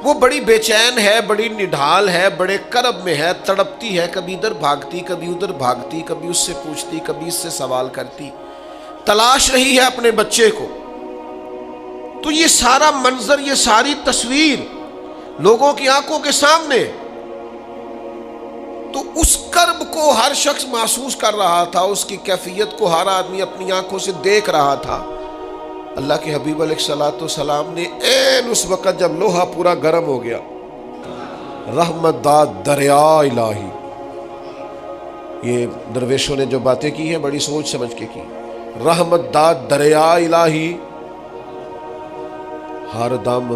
وہ بڑی بے چین ہے، بڑی نڈھال ہے، بڑے کرب میں ہے، تڑپتی ہے، کبھی ادھر بھاگتی، کبھی ادھر بھاگتی، کبھی اس سے پوچھتی، کبھی اس سے سوال کرتی، تلاش رہی ہے اپنے بچے کو۔ تو یہ سارا منظر، یہ ساری تصویر لوگوں کی آنکھوں کے سامنے، تو اس کرب کو ہر شخص محسوس کر رہا تھا، اس کی کیفیت کو ہر آدمی اپنی آنکھوں سے دیکھ رہا تھا۔ اللہ کے حبیب علیہ الصلوۃ والسلام نے عین اس وقت جب لوہا پورا گرم ہو گیا، رحمت داد دریا الہی، یہ درویشوں نے جو باتیں کی ہیں بڑی سوچ سمجھ کے کی، رحمت داد دریا الہی ہر دم،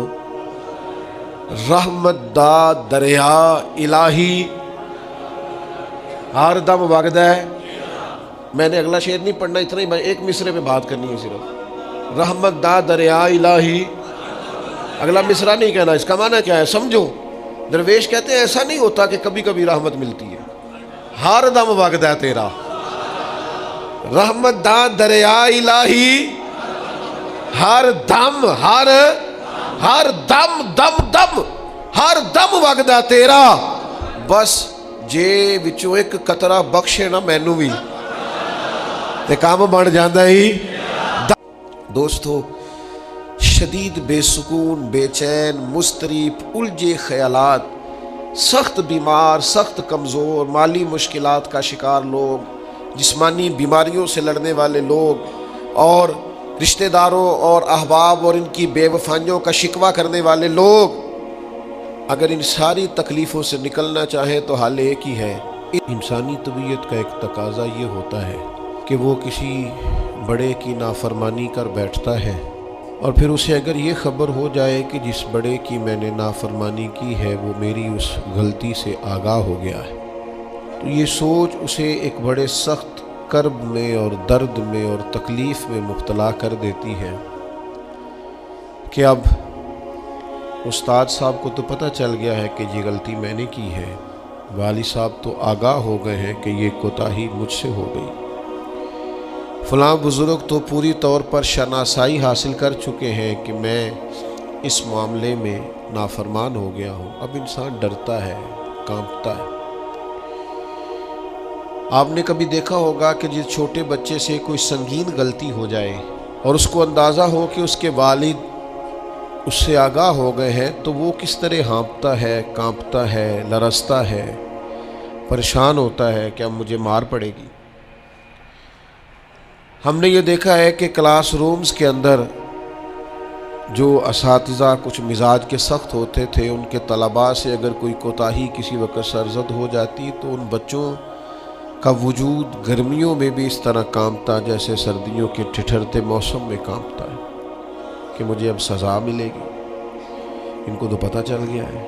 رحمت داد دریا الہی ہر دم وگدا ہے۔ میں نے اگلا شعر نہیں پڑھنا، اتنا ہی ایک مصرے پہ بات کرنی ہے صرف، رحمت داد دریا الہی، اگلا مصرع نہیں کہنا۔ اس کا معنی کیا ہے سمجھو؟ درویش کہتے ہیں ایسا نہیں ہوتا کہ کبھی کبھی رحمت ملتی ہے، ہر دم وگدا ہے تیرا، رحمت داد دریا الہی ہر دم، ہر دم دم دم ہر دم وگدا تیرا، بس جے وچوں ایک قطرہ بخشے نا مینوں بھی تے کام بن جاندا ہی۔ دوستو، شدید بے سکون، بے چین، مضطرب، الجھے خیالات، سخت بیمار، سخت کمزور، مالی مشکلات کا شکار لوگ، جسمانی بیماریوں سے لڑنے والے لوگ، اور رشتہ داروں اور احباب اور ان کی بے وفائیوں کا شکوہ کرنے والے لوگ، اگر ان ساری تکلیفوں سے نکلنا چاہیں تو حل ایک ہی ہے۔ انسانی طبیعت کا ایک تقاضا یہ ہوتا ہے کہ وہ کسی بڑے کی نافرمانی کر بیٹھتا ہے، اور پھر اسے اگر یہ خبر ہو جائے کہ جس بڑے کی میں نے نافرمانی کی ہے وہ میری اس غلطی سے آگاہ ہو گیا ہے، تو یہ سوچ اسے ایک بڑے سخت کرب میں اور درد میں اور تکلیف میں مبتلا کر دیتی ہے کہ اب استاد صاحب کو تو پتہ چل گیا ہے کہ یہ غلطی میں نے کی ہے، والد صاحب تو آگاہ ہو گئے ہیں کہ یہ کوتاہی مجھ سے ہو گئی، فلاں بزرگ تو پوری طور پر شناسائی حاصل کر چکے ہیں کہ میں اس معاملے میں نافرمان ہو گیا ہوں۔ اب انسان ڈرتا ہے، کانپتا ہے۔ آپ نے کبھی دیکھا ہوگا کہ جس چھوٹے بچے سے کوئی سنگین غلطی ہو جائے اور اس کو اندازہ ہو کہ اس کے والد اس سے آگاہ ہو گئے ہیں تو وہ کس طرح ہانپتا ہے، کانپتا ہے، لرزتا ہے، پریشان ہوتا ہے کہ اب مجھے مار پڑے گی۔ ہم نے یہ دیکھا ہے کہ کلاس رومز کے اندر جو اساتذہ کچھ مزاج کے سخت ہوتے تھے، ان کے طلباء سے اگر کوئی کوتاہی کسی وقت سرزد ہو جاتی تو ان بچوں کا وجود گرمیوں میں بھی اس طرح کانپتا جیسے سردیوں کے ٹھٹھرتے موسم میں کانپتا ہے کہ مجھے اب سزا ملے گی۔ ان کو تو پتہ چل گیا ہے،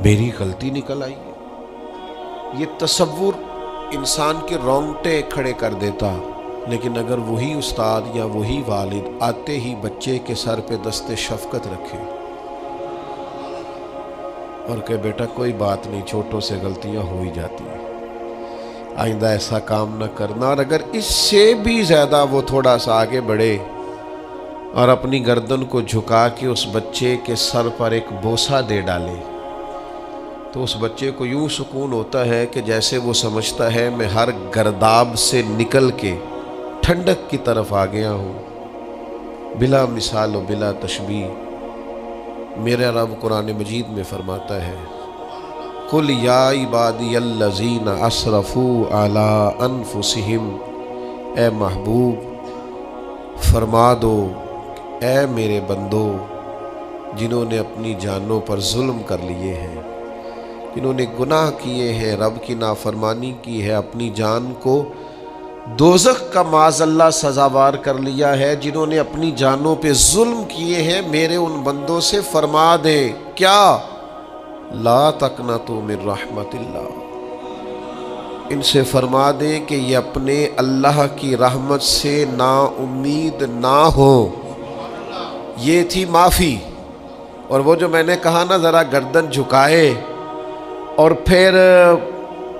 میری غلطی نکل آئی ہے۔ یہ تصور انسان کے رونگٹے کھڑے کر دیتا، لیکن اگر وہی استاد یا وہی والد آتے ہی بچے کے سر پہ دست شفقت رکھے اور کہ بیٹا کوئی بات نہیں، چھوٹوں سے غلطیاں ہو ہی جاتی ہیں، آئندہ ایسا کام نہ کرنا، اور اگر اس سے بھی زیادہ وہ تھوڑا سا آگے بڑھے اور اپنی گردن کو جھکا کے اس بچے کے سر پر ایک بوسہ دے ڈالے تو اس بچے کو یوں سکون ہوتا ہے کہ جیسے وہ سمجھتا ہے میں ہر گرداب سے نکل کے ٹھنڈک کی طرف آ گیا ہوں، بلا مثال و بلا تشبیہ۔ میرا رب قرآن مجید میں فرماتا ہے، قل یا عبادی الذین اسرفوا علی انفسہم، اے محبوب فرما دو، اے میرے بندو جنہوں نے اپنی جانوں پر ظلم کر لیے ہیں، جنہوں نے گناہ کیے ہیں، رب کی نافرمانی کی ہے، اپنی جان کو دوزخ کا معاذ اللہ سزاوار کر لیا ہے، جنہوں نے اپنی جانوں پہ ظلم کیے ہیں، میرے ان بندوں سے فرما دے کیا، لا تقنطوا من رحمت اللہ، ان سے فرما دے کہ یہ اپنے اللہ کی رحمت سے نا امید نہ ہو۔ یہ تھی معافی، اور وہ جو میں نے کہا نا ذرا گردن جھکائے اور پھر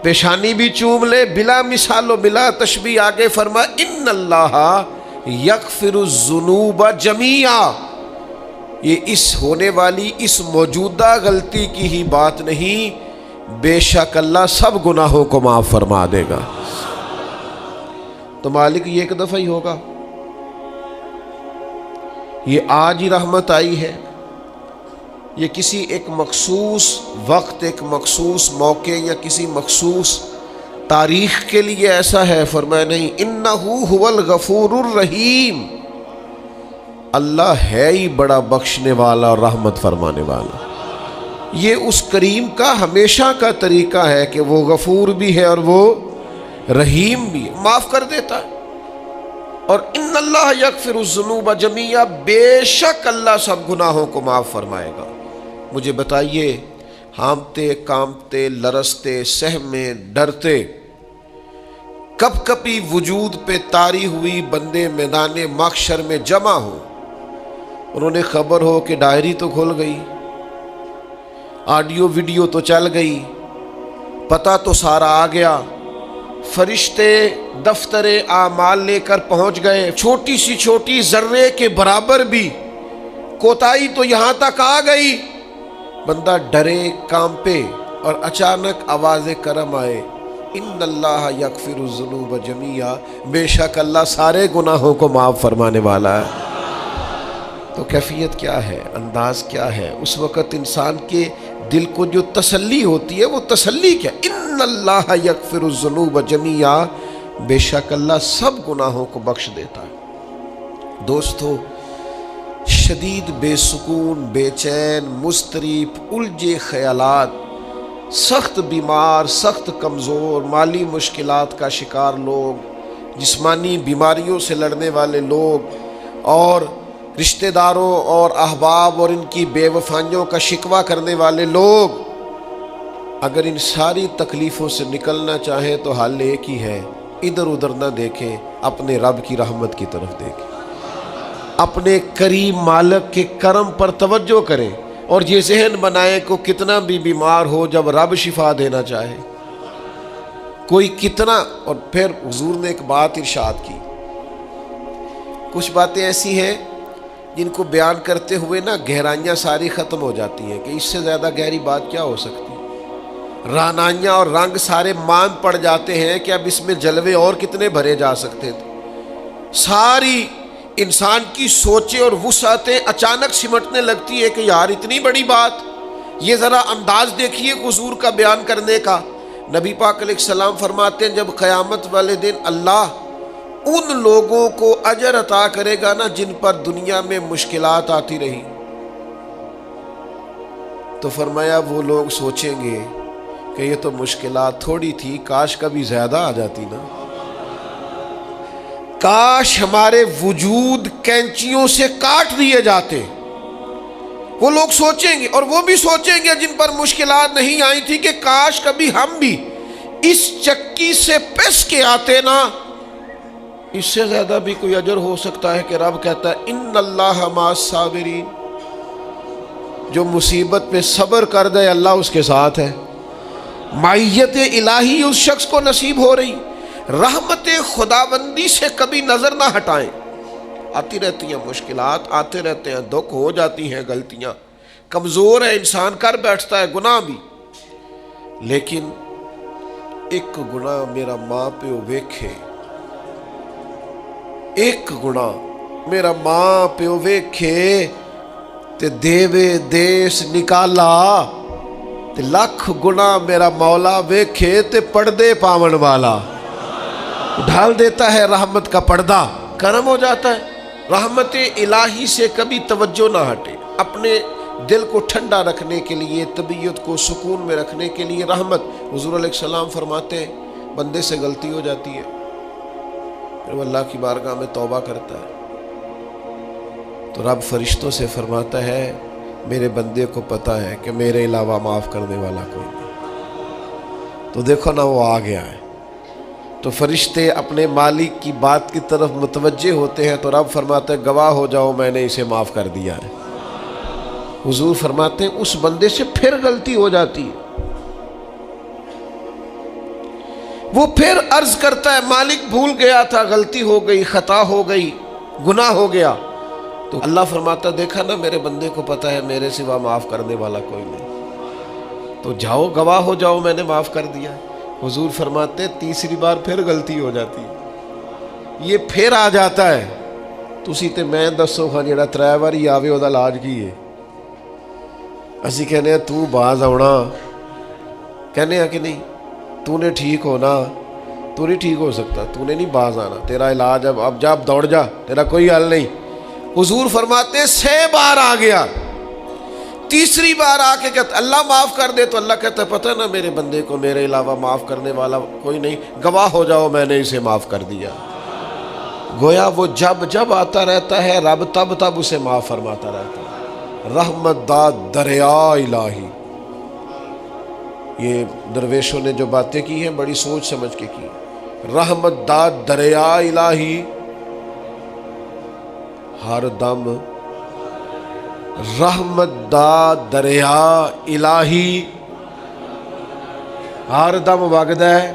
پیشانی بھی چوم لے، بلا مثال و بلا تشبیہ آگے فرما ان اللہ یغفر الذنوب جمیعا، یہ اس ہونے والی اس موجودہ غلطی کی ہی بات نہیں، بے شک اللہ سب گناہوں کو معاف فرما دے گا۔ تو مالک یہ ایک دفعہ ہی ہوگا، یہ آج ہی رحمت آئی ہے، یہ کسی ایک مخصوص وقت، ایک مخصوص موقع یا کسی مخصوص تاریخ کے لیے ایسا ہے؟ فرمایا نہیں، انہو هو الغفور الرحیم، اللہ ہے ہی بڑا بخشنے والا اور رحمت فرمانے والا۔ یہ اس کریم کا ہمیشہ کا طریقہ ہے کہ وہ غفور بھی ہے اور وہ رحیم بھی ہے، معاف کر دیتا ہے۔ اور ان اللہ یغفر الذنوب جمیعا، بے شک اللہ سب گناہوں کو معاف فرمائے گا۔ مجھے بتائیے، ہانپتے کانپتے لرزتے سہمے ڈرتے کپ کپی وجود پہ طاری ہوئی بندے میدان محشر میں جمع ہو، انہوں نے خبر ہو کہ ڈائری تو کھل گئی، آڈیو ویڈیو تو چل گئی، پتہ تو سارا آ گیا، فرشتے دفتر اعمال لے کر پہنچ گئے، چھوٹی سی چھوٹی ذرے کے برابر بھی کوتاہی تو یہاں تک آ گئی، بندہ ڈرے کانپے اور اچانک آواز کرم آئے، ان اللہ یغفر الذنوب جمیعا، بے شک اللہ سارے گناہوں کو معاف فرمانے والا ہے۔ تو کیفیت کیا ہے، انداز کیا ہے؟ اس وقت انسان کے دل کو جو تسلی ہوتی ہے وہ تسلی کیا؟ ان اللہ یغفر الذنوب جمیعا، بے شک اللہ سب گناہوں کو بخش دیتا ہے۔ دوستو، شدید بے سکون، بے چین، مضطرب، الجھے خیالات، سخت بیمار، سخت کمزور، مالی مشکلات کا شکار لوگ، جسمانی بیماریوں سے لڑنے والے لوگ، اور رشتہ داروں اور احباب اور ان کی بے وفائیوں کا شکوہ کرنے والے لوگ، اگر ان ساری تکلیفوں سے نکلنا چاہیں تو حل ایک ہی ہے، ادھر ادھر نہ دیکھیں، اپنے رب کی رحمت کی طرف دیکھیں، اپنے کریم مالک کے کرم پر توجہ کریں، اور یہ ذہن بنائیں کہ کتنا بھی بیمار ہو، جب رب شفا دینا چاہے کوئی کتنا۔ اور پھر حضور نے ایک بات ارشاد کی، کچھ باتیں ایسی ہیں جن کو بیان کرتے ہوئے نا گہرائیاں ساری ختم ہو جاتی ہیں کہ اس سے زیادہ گہری بات کیا ہو سکتی، رانائیاں اور رنگ سارے مان پڑ جاتے ہیں کہ اب اس میں جلوے اور کتنے بھرے جا سکتے تھے۔ ساری انسان کی سوچیں اور وسعتیں اچانک سمٹنے لگتی ہے کہ یار اتنی بڑی بات، یہ ذرا انداز دیکھیے حضور کا بیان کرنے کا۔ نبی پاک علیہ السلام فرماتے ہیں، جب قیامت والے دن اللہ ان لوگوں کو اجر عطا کرے گا نا جن پر دنیا میں مشکلات آتی رہی، تو فرمایا وہ لوگ سوچیں گے کہ یہ تو مشکلات تھوڑی تھی، کاش کبھی زیادہ آ جاتی نا، کاش ہمارے وجود کینچیوں سے کاٹ دیے جاتے۔ وہ لوگ سوچیں گے، اور وہ بھی سوچیں گے جن پر مشکلات نہیں آئی تھی کہ کاش کبھی ہم بھی اس چکی سے پس کے آتے نا، اس سے زیادہ بھی کوئی اجر ہو سکتا ہے کہ رب کہتا ہے ان اللہ مع الصابرین، جو مصیبت پہ صبر کر دے اللہ اس کے ساتھ ہے۔ معیت الہی اس شخص کو نصیب ہو رہی، رحمت خداوندی سے کبھی نظر نہ ہٹائیں۔ آتی رہتی ہیں مشکلات، آتے رہتے ہیں دکھ، ہو جاتی ہیں غلطیاں، کمزور ہے انسان، کر بیٹھتا ہے گناہ بھی، لیکن ایک گناہ میرا ماں پیو ویکھے، ایک گناہ میرا ماں پیو ویکھے تے دیوے دیس نکالا، تے لکھ گناہ میرا مولا ویکھے تے پردے پاون والا، ڈھال دیتا ہے رحمت کا پردہ، کرم ہو جاتا ہے۔ رحمت الہی سے کبھی توجہ نہ ہٹے، اپنے دل کو ٹھنڈا رکھنے کے لیے، طبیعت کو سکون میں رکھنے کے لیے رحمت۔ حضور علیہ السلام فرماتے ہیں بندے سے غلطی ہو جاتی ہے، پھر وہ اللہ کی بارگاہ میں توبہ کرتا ہے تو رب فرشتوں سے فرماتا ہے میرے بندے کو پتہ ہے کہ میرے علاوہ معاف کرنے والا کوئی نہیں، تو دیکھو نا وہ آ گیا ہے۔ تو فرشتے اپنے مالک کی بات کی طرف متوجہ ہوتے ہیں تو رب فرماتا ہے گواہ ہو جاؤ میں نے اسے معاف کر دیا ہے۔ حضور فرماتے ہیں اس بندے سے پھر غلطی ہو جاتی ہے، وہ پھر عرض کرتا ہے مالک بھول گیا تھا، غلطی ہو گئی، خطا ہو گئی، گناہ ہو گیا۔ تو اللہ فرماتا دیکھا نا میرے بندے کو پتہ ہے میرے سوا معاف کرنے والا کوئی نہیں، تو جاؤ گواہ ہو جاؤ میں نے معاف کر دیا۔ حضور فرماتے تیسری بار پھر غلطی ہو جاتی ہے، یہ پھر آ جاتا ہے، تسی تے میں دسو ہاں جڑا 3 واری آوے وہ علاج کی ہے؟ اسی کہنے ہیں تو باز آنا، کہنے ہیں کہ نہیں تو نے ٹھیک ہونا، تو نہیں ٹھیک ہو سکتا، تو نے نہیں باز آنا، تیرا علاج اب جا اب دوڑ جا، تیرا کوئی حل نہیں۔ حضور فرماتے 6 بار آ گیا، تیسری بار آ کے کہتا اللہ معاف کر دے، تو اللہ کہتا پتہ نا میرے بندے کو میرے علاوہ معاف کرنے والا کوئی نہیں، گواہ ہو جاؤ میں نے اسے معاف کر دیا۔ گویا وہ جب جب آتا رہتا ہے رب تب تب اسے معاف فرماتا رہتا ہے۔ رحمت داد دریا الہی، یہ درویشوں نے جو باتیں کی ہیں بڑی سوچ سمجھ کے کی۔ رحمت داد دریا الہی ہر دم، رحمت داد دریا الہی ہر دم وگدا ہے۔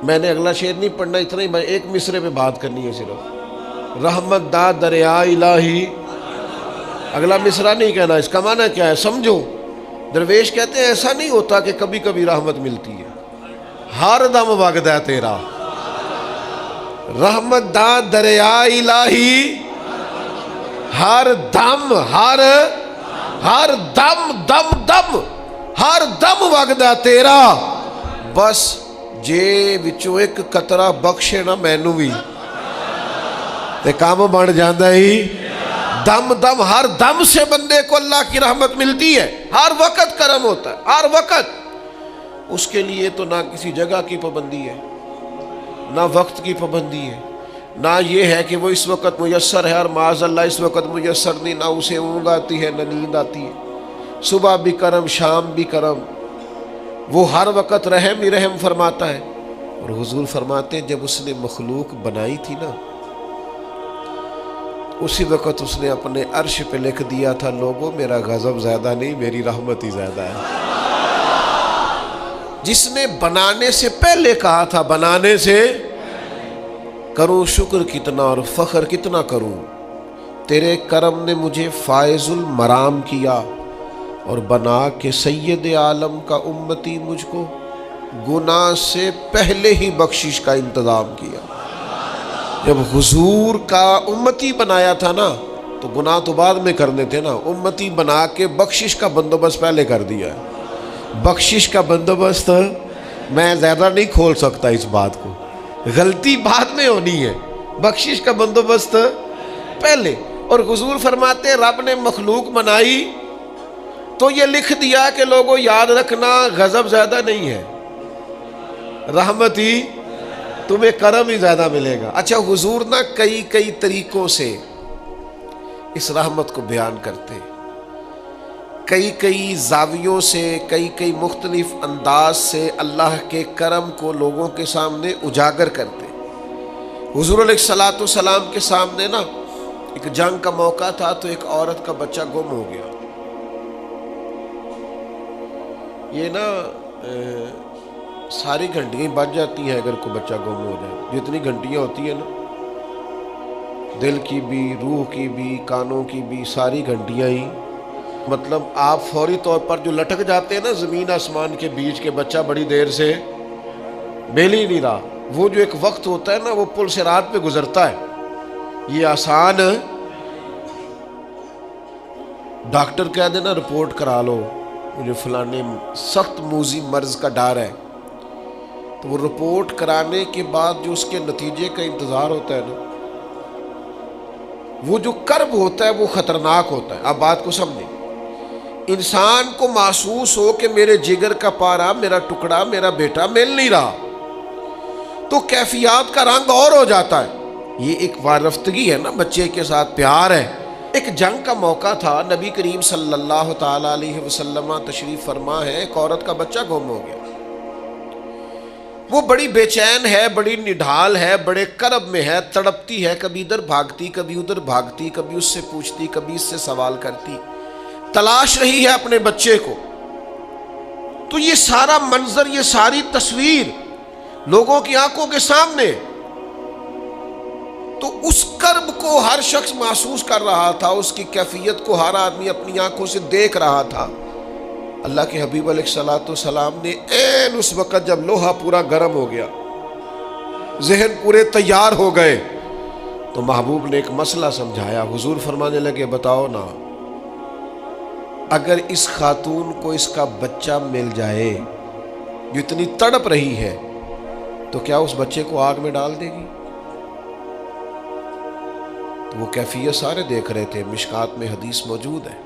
میں نے اگلا شعر نہیں پڑھنا، اتنا ہی میں ایک مصرے پہ بات کرنی ہے صرف۔ رحمت داد دریا الہی، اگلا مصرع نہیں کہنا، اس کا معنی کیا ہے سمجھو۔ درویش کہتے ہیں ایسا نہیں ہوتا کہ کبھی کبھی رحمت ملتی ہے، ہر دم وگدا ہے تیرا۔ رحمت داد دریا الہی ہر دم، ہر دم دم دم، ہر دم وگدا تیرا، بس جے وچوں ایک قطرہ بخشے نا مینوں بھی تے کام بن جاندا ہی۔ دم دم، ہر دم سے بندے کو اللہ کی رحمت ملتی ہے، ہر وقت کرم ہوتا ہے، ہر وقت۔ اس کے لیے تو نہ کسی جگہ کی پابندی ہے، نہ وقت کی پابندی ہے، نہ یہ ہے کہ وہ اس وقت میسر ہے اور معاذ اللہ اس وقت میسر نہیں، نہ اسے اونگ آتی ہے نہ نیند آتی ہے۔ صبح بھی کرم شام بھی کرم، وہ ہر وقت رحم ہی رحم فرماتا ہے۔ اور حضور فرماتے ہیں جب اس نے مخلوق بنائی تھی نا، اسی وقت اس نے اپنے عرش پہ لکھ دیا تھا لوگوں میرا غضب زیادہ نہیں میری رحمت ہی زیادہ ہے۔ جس نے بنانے سے پہلے کہا تھا بنانے سے کروں شکر کتنا اور فخر کتنا کروں، تیرے کرم نے مجھے فائز المرام کیا اور بنا کے سید عالم کا امتی مجھ کو گناہ سے پہلے ہی بخشش کا انتظام کیا۔ جب حضور کا امتی بنایا تھا نا تو گناہ تو بعد میں کرنے تھے نا، امتی بنا کے بخشش کا بندوبست پہلے کر دیا ہے۔ بخشش کا بندوبست میں زیادہ نہیں کھول سکتا اس بات کو، غلطی بعد میں ہونی ہے، بخشش کا بندوبست پہلے۔ اور حضور فرماتے رب نے مخلوق بنائی تو یہ لکھ دیا کہ لوگوں یاد رکھنا غضب زیادہ نہیں ہے، رحمت ہی، تمہیں کرم ہی زیادہ ملے گا۔ اچھا حضور نا کئی طریقوں سے اس رحمت کو بیان کرتے، کئی زاویوں سے، کئی مختلف انداز سے اللہ کے کرم کو لوگوں کے سامنے اجاگر کرتے۔ حضور علیہ الصلوۃ والسلام کے سامنے نا ایک جنگ کا موقع تھا تو ایک عورت کا بچہ گم ہو گیا۔ یہ نا ساری گھنٹیاں بج جاتی ہیں اگر کوئی بچہ گم ہو جائے، جتنی گھنٹیاں ہوتی ہیں نا، دل کی بھی، روح کی بھی، کانوں کی بھی، ساری گھنٹیاں ہی، مطلب آپ فوری طور پر جو لٹک جاتے ہیں نا زمین آسمان کے بیچ کے، بچہ بڑی دیر سے بیل ہی نہیں رہا، وہ جو ایک وقت ہوتا ہے نا وہ پل سے رات پہ گزرتا ہے، یہ آسان ڈاکٹر کہہ دینا رپورٹ کرا لو مجھے فلانے سخت موذی مرض کا ڈر ہے، تو وہ رپورٹ کرانے کے بعد جو اس کے نتیجے کا انتظار ہوتا ہے نا، وہ جو کرب ہوتا ہے وہ خطرناک ہوتا ہے۔ آپ بات کو سمجھیں، انسان کو محسوس ہو کہ میرے جگر کا پارا، میرا ٹکڑا، میرا بیٹا مل نہیں رہا، تو کیفیات کا رنگ اور ہو جاتا ہے۔ یہ ایک وارفتگی ہے نا، بچے کے ساتھ پیار ہے۔ ایک جنگ کا موقع تھا، نبی کریم صلی اللہ تعالیٰ علیہ وسلم تشریف فرما ہے، ایک عورت کا بچہ گم ہو گیا، وہ بڑی بے چین ہے، بڑی نڈھال ہے، بڑے کرب میں ہے، تڑپتی ہے، کبھی ادھر بھاگتی کبھی ادھر بھاگتی، کبھی اس سے پوچھتی کبھی اس سے سوال کرتی، تلاش رہی ہے اپنے بچے کو۔ تو یہ سارا منظر، یہ ساری تصویر لوگوں کی آنکھوں کے سامنے، تو اس کرب کو ہر شخص محسوس کر رہا تھا، اس کی کیفیت کو ہر آدمی اپنی آنکھوں سے دیکھ رہا تھا۔ اللہ کے حبیب علیہ الصلوۃ والسلام نے عین اس وقت جب لوہا پورا گرم ہو گیا، ذہن پورے تیار ہو گئے، تو محبوب نے ایک مسئلہ سمجھایا۔ حضور فرمانے لگے بتاؤ نا، اگر اس خاتون کو اس کا بچہ مل جائے جو اتنی تڑپ رہی ہے، تو کیا اس بچے کو آگ میں ڈال دے گی؟ تو وہ کیفیت سارے دیکھ رہے تھے، مشکات میں حدیث موجود ہے۔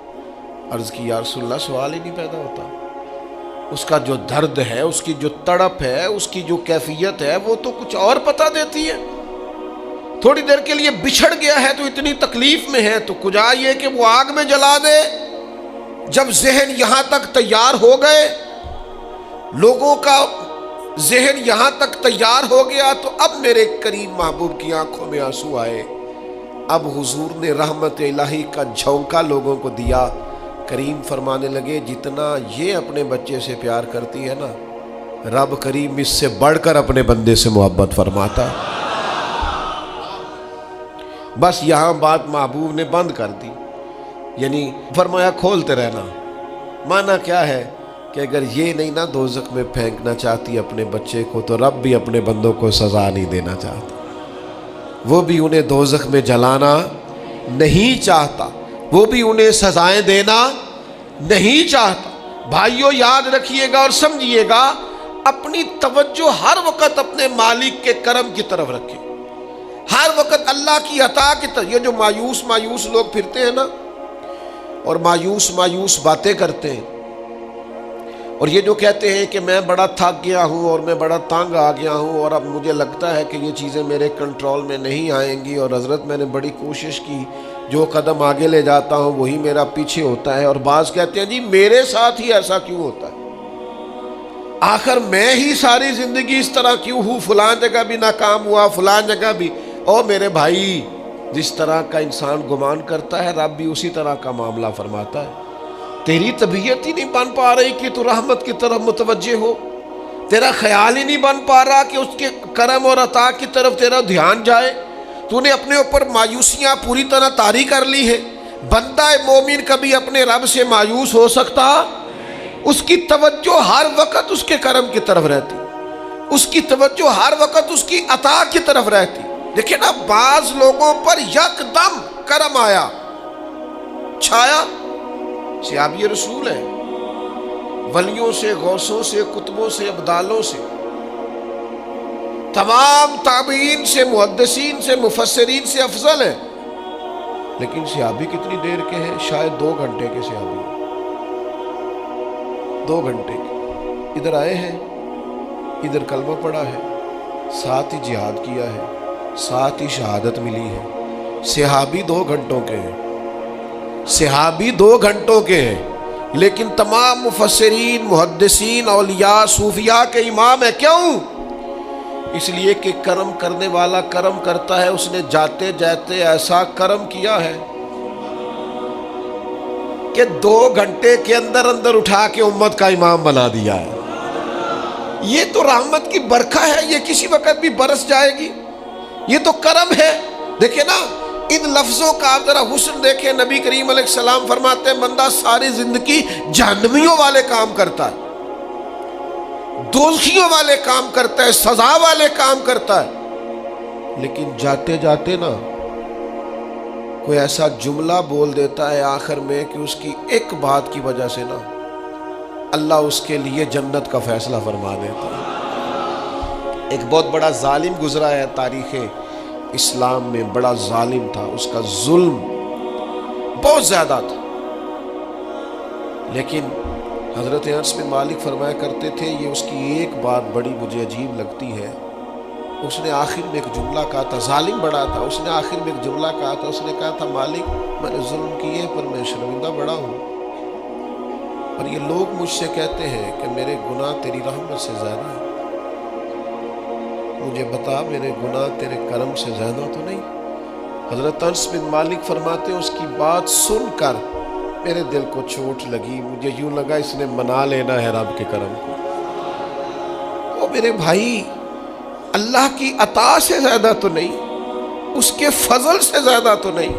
عرض کی یا رسول اللہ، سوال ہی نہیں پیدا ہوتا۔ اس کا جو درد ہے، اس کی جو تڑپ ہے، اس کی جو کیفیت ہے، وہ تو کچھ اور پتہ دیتی ہے۔ تھوڑی دیر کے لیے بچھڑ گیا ہے تو اتنی تکلیف میں ہے، تو کجا یہ کہ وہ آگ میں جلا دے۔ جب ذہن یہاں تک تیار ہو گئے، لوگوں کا ذہن یہاں تک تیار ہو گیا، تو اب میرے کریم محبوب کی آنکھوں میں آنسو آئے۔ اب حضور نے رحمت الہی کا جھونکا لوگوں کو دیا۔ کریم فرمانے لگے جتنا یہ اپنے بچے سے پیار کرتی ہے نا، رب کریم اس سے بڑھ کر اپنے بندے سے محبت فرماتا ہے۔ بس یہاں بات محبوب نے بند کر دی، یعنی فرمایا کھولتے رہنا۔ معنی کیا ہے کہ اگر یہ نہیں نا دوزخ میں پھینکنا چاہتی اپنے بچے کو، تو رب بھی اپنے بندوں کو سزا نہیں دینا چاہتا، وہ بھی انہیں دوزخ میں جلانا نہیں چاہتا، وہ بھی انہیں سزائیں دینا نہیں چاہتا۔ بھائیو یاد رکھیے گا اور سمجھیے گا، اپنی توجہ ہر وقت اپنے مالک کے کرم کی طرف رکھیں، ہر وقت اللہ کی عطا کی طرف۔ یہ جو مایوس لوگ پھرتے ہیں نا، اور مایوس باتیں کرتے ہیں، اور یہ جو کہتے ہیں کہ میں بڑا تھک گیا ہوں اور میں بڑا تنگ آ گیا ہوں، اور اب مجھے لگتا ہے کہ یہ چیزیں میرے کنٹرول میں نہیں آئیں گی، اور حضرت میں نے بڑی کوشش کی، جو قدم آگے لے جاتا ہوں وہی میرا پیچھے ہوتا ہے، اور بعض کہتے ہیں جی میرے ساتھ ہی ایسا کیوں ہوتا ہے، آخر میں ہی ساری زندگی اس طرح کیوں ہوں، فلاں جگہ بھی ناکام ہوا، فلاں جگہ بھی۔ او میرے بھائی، جس طرح کا انسان گمان کرتا ہے، رب بھی اسی طرح کا معاملہ فرماتا ہے۔ تیری طبیعت ہی نہیں بن پا رہی کہ تو رحمت کی طرف متوجہ ہو، تیرا خیال ہی نہیں بن پا رہا کہ اس کے کرم اور عطا کی طرف تیرا دھیان جائے، تو نے اپنے اوپر مایوسیاں پوری طرح طاری کر لی ہے۔ بندہ مومن کبھی اپنے رب سے مایوس ہو سکتا؟ اس کی توجہ ہر وقت اس کے کرم کی طرف رہتی، اس کی توجہ ہر وقت اس کی عطا کی طرف رہتی۔ دیکھیں نا، بعض لوگوں پر یکدم کرم آیا، چھایا، صحابی رسول ہے، ولیوں سے، غوثوں سے، کتبوں سے، ابدالوں سے، تمام تابعین سے، محدثین سے، مفسرین سے افضل ہیں، لیکن صحابی کتنی دیر کے ہیں؟ شاید 2 گھنٹے کے صحابی، 2 گھنٹے کے، ادھر آئے ہیں، ادھر کلمہ پڑھا ہے، ساتھ ہی جہاد کیا ہے، ساتھ ہی شہادت ملی ہے۔ صحابی 2 گھنٹوں کے ہیں، صحابی 2 گھنٹوں کے ہیں، لیکن تمام مفسرین، محدثین، اولیاء، صوفیاء کے امام ہیں۔ کیوں؟ اس لیے کہ کرم کرنے والا کرم کرتا ہے، اس نے جاتے جاتے ایسا کرم کیا ہے کہ 2 گھنٹے کے اندر اٹھا کے امت کا امام بنا دیا ہے۔ یہ تو رحمت کی برکھا ہے، یہ کسی وقت بھی برس جائے گی، یہ تو کرم ہے۔ دیکھیں نا، ان لفظوں کا آپ ذرا حسن دیکھیں۔ نبی کریم علیہ السلام فرماتے ہیں بندہ ساری زندگی جہنمیوں والے کام کرتا ہے، دوزخیوں والے کام کرتا ہے، سزا والے کام کرتا ہے، لیکن جاتے جاتے نا کوئی ایسا جملہ بول دیتا ہے آخر میں کہ اس کی ایک بات کی وجہ سے نا اللہ اس کے لیے جنت کا فیصلہ فرما دیتا ہے۔ ایک بہت بڑا ظالم گزرا ہے تاریخ اسلام میں، بڑا ظالم تھا، اس کا ظلم بہت زیادہ تھا، لیکن حضرت انس بن مالک فرمایا کرتے تھے، یہ اس کی ایک بات بڑی مجھے عجیب لگتی ہے، اس نے آخر میں ایک جملہ کہا تھا، ظالم بڑا تھا، اس نے آخر میں ایک جملہ کہا تھا، اس نے کہا تھا مالک میں نے ظلم کیے پر میں شرمندہ بڑا ہوں، اور یہ لوگ مجھ سے کہتے ہیں کہ میرے گناہ تیری رحمت سے زیادہ ہیں، مجھے بتا میرے گناہ تیرے کرم سے زیادہ تو نہیں؟ حضرت انس بن مالک فرماتے ہیں اس کی بات سن کر میرے دل کو چوٹ لگی، مجھے یوں لگا اس نے منا لینا ہے رب کے کرم کو۔ او میرے بھائی، اللہ کی عطا سے زیادہ تو نہیں، اس کے فضل سے زیادہ تو نہیں۔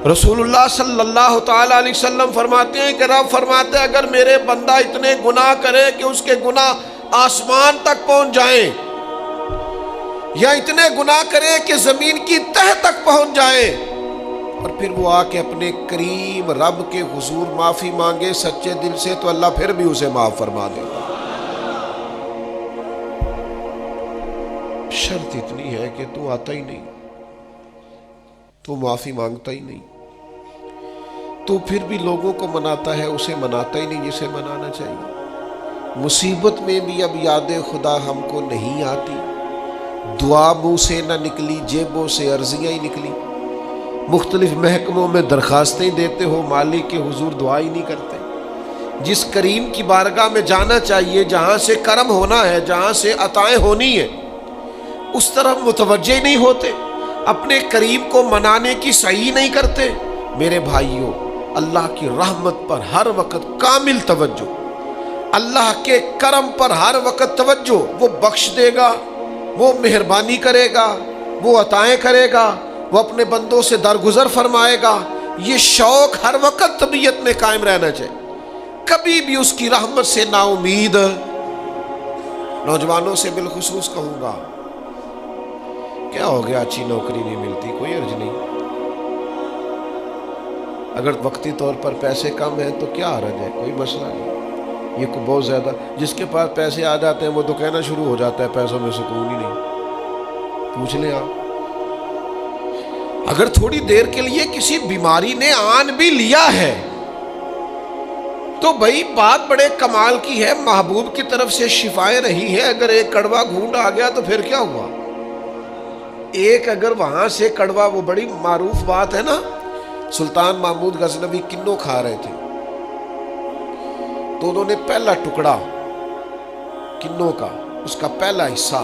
رسول اللہ صلی اللہ تعالیٰ علیہ وسلم فرماتے ہیں کہ رب فرماتے ہیں اگر میرے بندہ اتنے گناہ کرے کہ اس کے گناہ آسمان تک پہنچ جائیں، یا اتنے گناہ کرے کہ زمین کی تہ تک پہنچ جائیں، اور پھر وہ آ کے اپنے کریم رب کے حضور معافی مانگے سچے دل سے، تو اللہ پھر بھی اسے معاف فرما دے گا۔ شرط اتنی ہے کہ تو آتا ہی نہیں، تو معافی مانگتا ہی نہیں، تو پھر بھی لوگوں کو مناتا ہے، اسے مناتا ہی نہیں جسے منانا چاہیے۔ مصیبت میں بھی اب یاد خدا ہم کو نہیں آتی، دعا منہ سے نہ نکلی، جیبوں سے عرضیاں ہی نکلی، مختلف محکموں میں درخواستیں دیتے ہو، مالک کے حضور دعا ہی نہیں کرتے۔ جس کریم کی بارگاہ میں جانا چاہیے، جہاں سے کرم ہونا ہے، جہاں سے عطائیں ہونی ہے، اس طرف متوجہ ہی نہیں ہوتے، اپنے کریم کو منانے کی صحیح نہیں کرتے۔ میرے بھائیوں، اللہ کی رحمت پر ہر وقت کامل توجہ، اللہ کے کرم پر ہر وقت توجہ، وہ بخش دے گا، وہ مہربانی کرے گا، وہ عطائیں کرے گا، وہ اپنے بندوں سے درگزر فرمائے گا۔ یہ شوق ہر وقت طبیعت میں قائم رہنا چاہیے، کبھی بھی اس کی رحمت سے نا امید۔ نوجوانوں سے بالخصوص کہوں گا، کیا ہو گیا اچھی نوکری نہیں ملتی، کوئی عرض نہیں، اگر وقتی طور پر پیسے کم ہیں تو کیا حرج ہے، کوئی مسئلہ نہیں۔ یہ کوئی بہت زیادہ، جس کے پاس پیسے آ جاتے ہیں وہ تو کہنا شروع ہو جاتا ہے پیسوں میں سکون ہی نہیں۔ پوچھ لیں آپ، اگر تھوڑی دیر کے لیے کسی بیماری نے آن بھی لیا ہے تو بھائی بات بڑے کمال کی ہے، محبوب کی طرف سے شفائیں رہی ہے۔ اگر ایک کڑوا گھونٹ آ گیا تو پھر کیا ہوا؟ ایک اگر وہاں سے کڑوا، وہ بڑی معروف بات ہے نا، سلطان محمود غزنوی کنو کھا رہے تھے تو انہوں نے پہلا ٹکڑا کنو کا، اس کا پہلا حصہ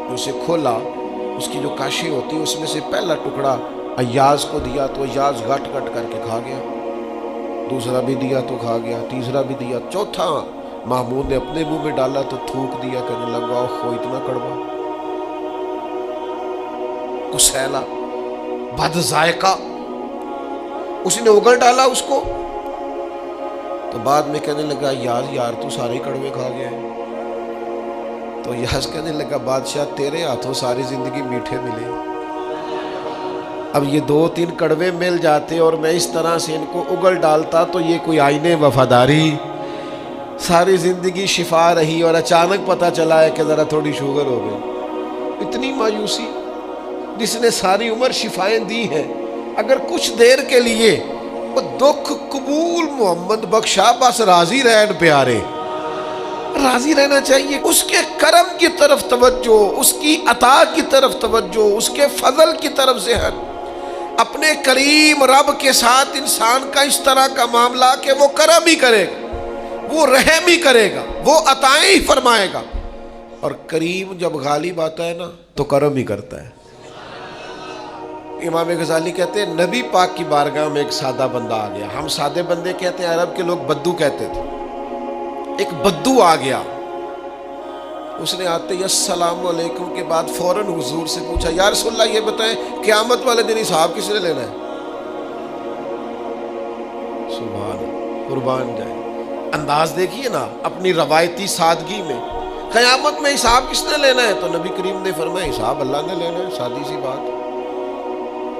جو اسے کھولا، اس کی جو کاشی ہوتی ہے اس میں سے پہلا ٹکڑا ایاز کو دیا تو ایاز گٹ گٹ کر کے کھا گیا، دوسرا بھی دیا تو کھا گیا، تیسرا بھی دیا، چوتھا محمود نے اپنے منہ میں ڈالا تو تھوک دیا، کہنے لگا اوہ اتنا کڑوا، کسیلا، بد ذائقہ، اسی نے اگل ڈالا اس کو، تو بعد میں کہنے لگا یار تو سارے کڑوے کھا گیا ہے۔ تو یاز کہنے لگا بادشاہ تیرے ہاتھوں ساری زندگی میٹھے ملے، اب یہ 2-3 کڑوے مل جاتے اور میں اس طرح سے ان کو اگل ڈالتا تو یہ کوئی آئینے وفاداری، ساری زندگی شفا رہی اور اچانک پتہ چلا ہے کہ ذرا تھوڑی شوگر ہو گئی۔ اتنی مایوسی، جس نے ساری عمر شفائیں دی ہیں، اگر کچھ دیر کے لیے وہ دکھ قبول محمد بخشا، بس راضی رہن پیارے، راضی رہنا چاہیے۔ اس کے کرم کی طرف توجہ، اس کی عطا کی طرف توجہ، اس کے فضل کی طرف ذہن، اپنے کریم رب کے ساتھ انسان کا اس طرح کا معاملہ کہ وہ کرم ہی کرے گا، وہ رحم ہی کرے گا، وہ عطائیں ہی فرمائے گا، اور کریم جب غالب آتا ہے نا تو کرم ہی کرتا ہے۔ امام غزالی کہتے ہیں نبی پاک کی بارگاہ میں ایک سادہ بندہ آ گیا، ہم سادے بندے کہتے ہیں، عرب کے لوگ بدو کہتے تھے، ایک بدو آ گیا، اس نے آتے ہی السلام علیکم کے بعد فوراً حضور سے پوچھا یا رسول اللہ یہ بتائیں قیامت والے دن حساب کس نے لینا ہے؟ سبحان اللہ، قربان جائے، انداز دیکھیے نا اپنی روایتی سادگی میں، قیامت میں حساب کس نے لینا ہے؟ تو نبی کریم نے فرمایا حساب اللہ نے لینا ہے، سادی سی بات۔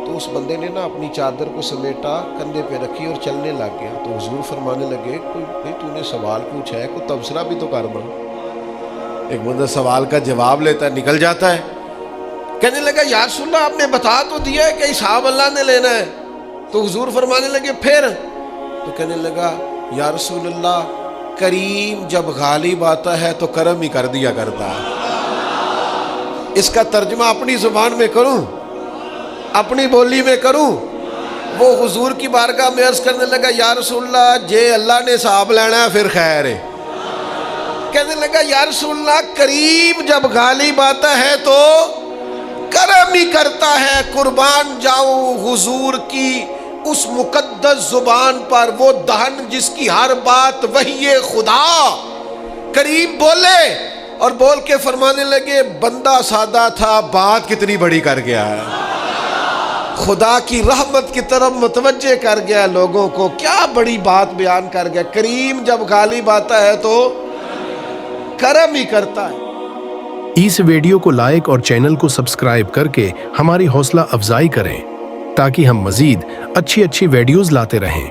تو اس بندے نے نا اپنی چادر کو سمیٹا، کندھے پہ رکھی اور چلنے لگ گیا، تو حضور فرمانے لگے کوئی تو نے سوال پوچھا ہے، کوئی تبصرہ بھی تو کرنا۔ ایک بندہ سوال کا جواب لیتا ہے نکل جاتا ہے، کہنے لگا یا رسول اللہ آپ نے بتا تو دیا ہے کہ حساب اللہ نے لینا ہے۔ تو حضور فرمانے لگے پھر؟ تو کہنے لگا یا رسول اللہ کریم جب غالب آتا ہے تو کرم ہی کر دیا کرتا ہے۔ اس کا ترجمہ اپنی زبان میں کروں، اپنی بولی میں کروں، وہ حضور کی بارگاہ میں عرض کرنے لگا یا رسول اللہ جے اللہ نے حساب لینا ہے پھر خیر ہے۔ کہنے لگا یا رسول اللہ کریم جب غالب آتا ہے تو کرم ہی کرتا ہے، قربان جاؤں حضور کی اس مقدس زبان پر، وہ دہن جس کی ہر بات وحی خدا۔ کریم بولے اور بول کے فرمانے لگے بندہ سادہ تھا، بات کتنی بڑی کر گیا ہے۔ خدا کی رحمت کی طرف متوجہ کر گیا لوگوں کو. کیا بڑی بات بیان کر گیا. کریم جب غالب آتا ہے تو کرم ہی کرتا ہے. اس ویڈیو کو لائک اور چینل کو سبسکرائب کر کے ہماری حوصلہ افزائی کریں تاکہ ہم مزید اچھی ویڈیوز لاتے رہیں.